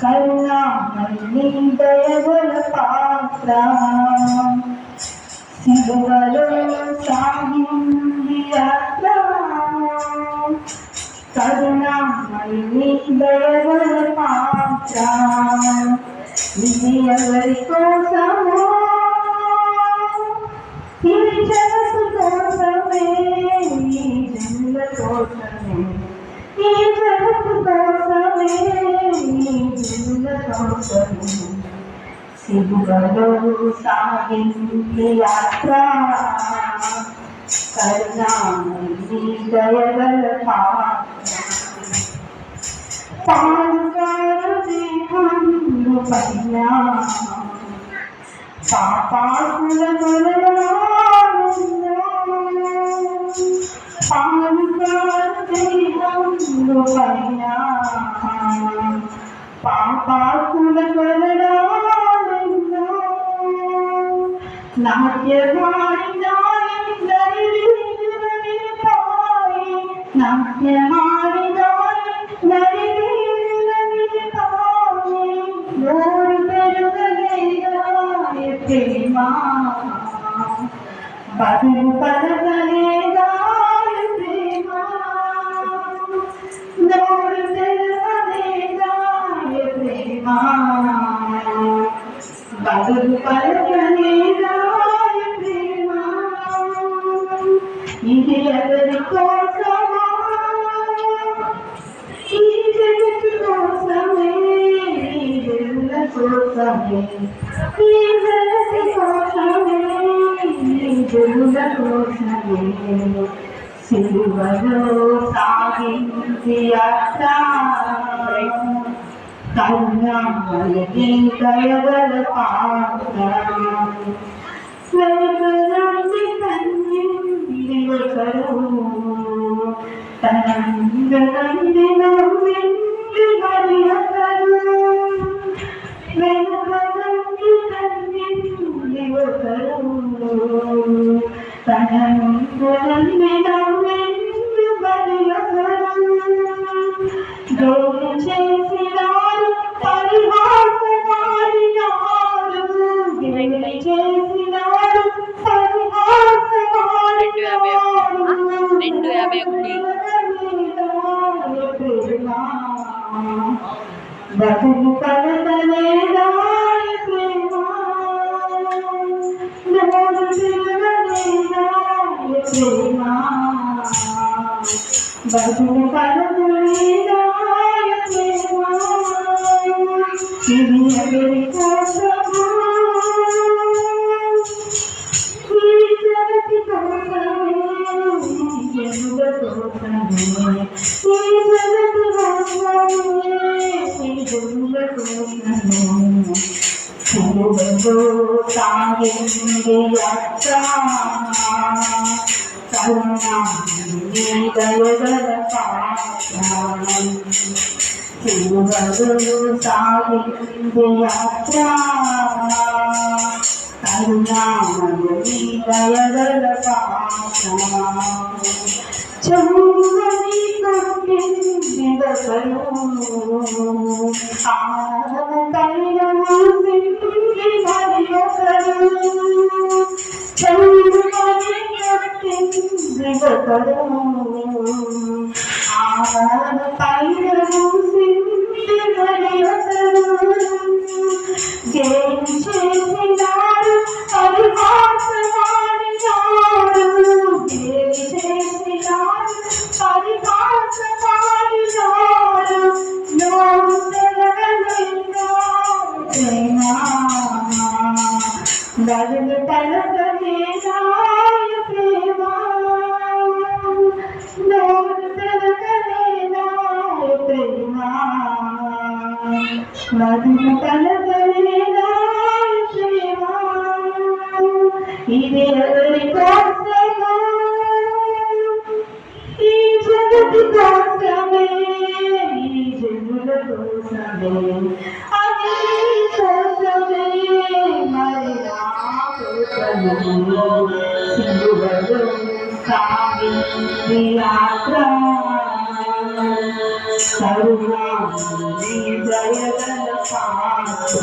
కరుణామయి దయగల పాత్ర సిలువలో సాగింది యాత్ర కరుణామయి దయగల పాత్ర ఇది ఎవరి కోసమో ఈ జగత్తు కోసమే ఈ జనుల కోసమే ఈ జగత్తు కోసమే ఈ జనుల కోసమే సిలువలో సాగింది యాత్ర కరుణామయి దయగల పాత్ర పాలుగారు దీపంలో పైన పాపాకుల పాలుగారు దీపంలో పైన పాపాకుల నాట్యమాడి నాట్యమాడి నోరు పెరుగలేదా ప్రేమ బదులు పలకలేదా ప్రేమ నోరు పెరుగలేదా ప్రేమ బదులు పలకలేదా ప్రేమ ఇది ఎవరి కోసమా ఈ జగత్తు కోసమే ఈ జనుల కోసమే ఈ జగత్తు కోసమే ఈ జనుల కోసమే సిలువలో సాగింది యాత్ర కరుణామయి దయగల పాత్ర వెలుగులోని కన్నింది ఒకరు తనందరంది నవ్వింది మరి ఒకరు వెలుగులోని కన్నింది ఒకరు తనందరంది నవ్వింది మరి ఒకరు దోలు చేసినారు పరిహాసమాడినారు గిరిగిరి చేసినారు బతుకు పలకలేదా ప్రేమ నోరు తిరగలేదా ప్రేమ బతుకు పలకలేదా ప్రేమ ఇది ఎవరి కోసమో ఈ జగతి కోసమే ఈ జనుల కోసమే ఈ జగతి కోసమే ఈ జనుల కోసమే సిలువలో సాగింది యాత్ర కరుణామయి దయగల పాత్ర సిలువలో సాగింది యాత్ర కరుణామయి దయగల పాత్ర చెమ్మని కొట్టింది ఒకరు ఆనకైన మూసింది మరి ఒకరు చెమ్మని కొట్టింది ఒకరు ఆనకైన మూసింది మరి ఒకరు జయం చేసినారు పరిహాసమాడినారు జయం చేసినారు పరిహాసమాడినారు నోరు తెరగలేదా ప్రేమ బదులు పలకలేదా ప్రేమ నోరు తెరగలేదా ప్రేమ బదులు పలకలేదా ప్రేమ ఇది ఎవరి కోసమో ఈ జగతి కోసమే ఈ జనుల కోసమే అది కోసమే మరి నా కోసమే సిలువలో సాగింది యాత్ర కరుణామయి దయగల పాత్ర.